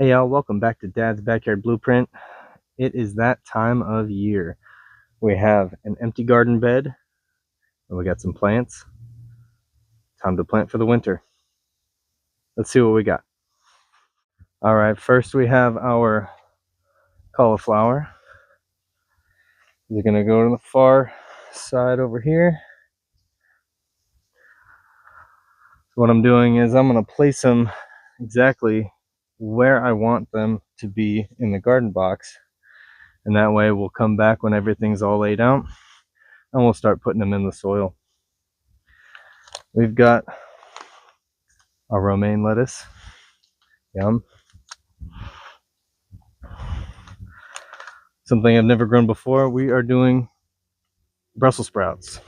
Hey y'all, welcome back to Dad's Backyard Blueprint. It is that time of year. We have an empty garden bed and we got some plants. Time to plant for the winter. Let's see what we got. All right, first we have our cauliflower. We're gonna go to the far side over here. What I'm doing is I'm gonna place them exactly where I want them to be in the garden box. And that way we'll come back when everything's all laid out and we'll start putting them in the soil. We've got our romaine lettuce. Yum. Something I've never grown before. We are doing Brussels sprouts.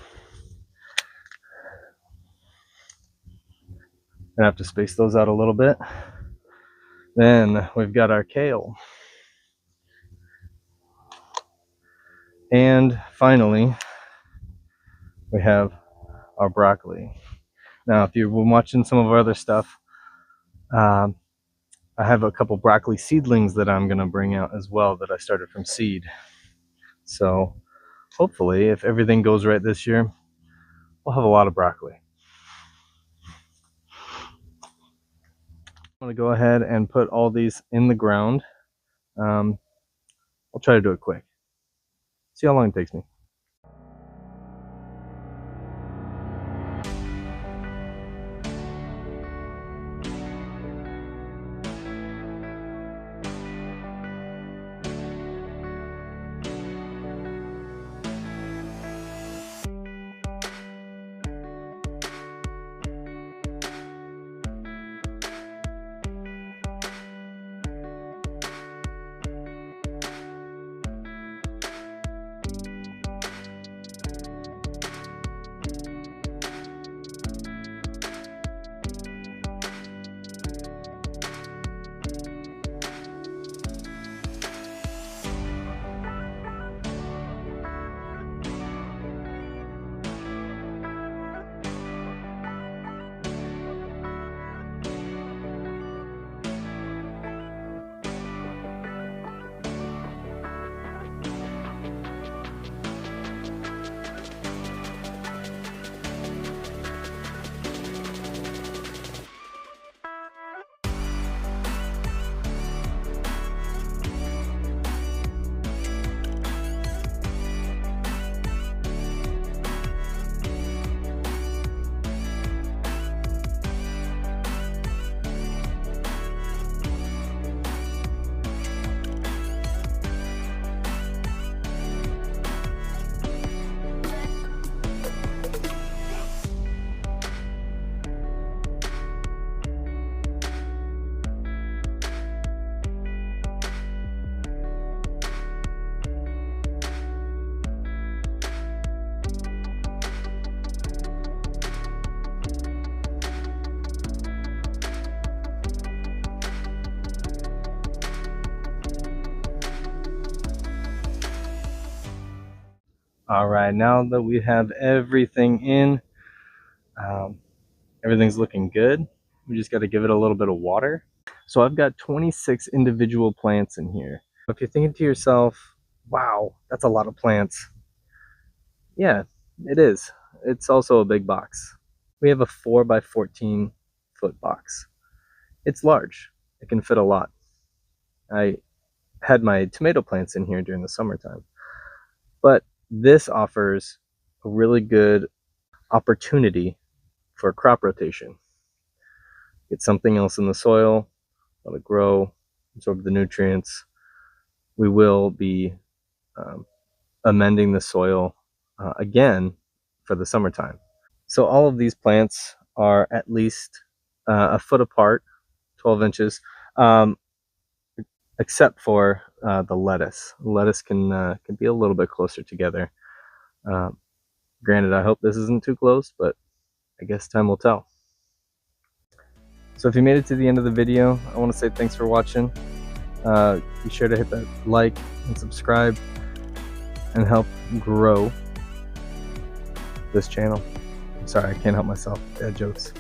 Gonna have to space those out a little bit. Then we've got our kale. And finally, we have our broccoli. Now, if you've been watching some of our other stuff, I have a couple broccoli seedlings that I'm gonna bring out as well that I started from seed. So hopefully, if everything goes right this year, we'll have a lot of broccoli. I'm gonna go ahead and put all these in the ground. I'll try to do it quick. See how long it takes me. All right, now that we have everything in, everything's looking good. We just got to give it a little bit of water. So I've got 26 individual plants in here. If you're thinking to yourself, wow, that's a lot of plants. Yeah, it is. It's also a big box. We have a 4 by 14 foot box. It's large. It can fit a lot. I had my tomato plants in here during the summertime. But this offers a really good opportunity for crop rotation. Get something else in the soil, let it grow, absorb the nutrients. We will be amending the soil again for the summertime. So all of these plants are at least a foot apart, 12 inches, except for the lettuce. Lettuce can be a little bit closer together. Granted, I hope this isn't too close, but I guess time will tell. So if you made it to the end of the video, I want to say thanks for watching. Be sure to hit that like and subscribe and help grow this channel. I'm sorry, I can't help myself. Bad jokes.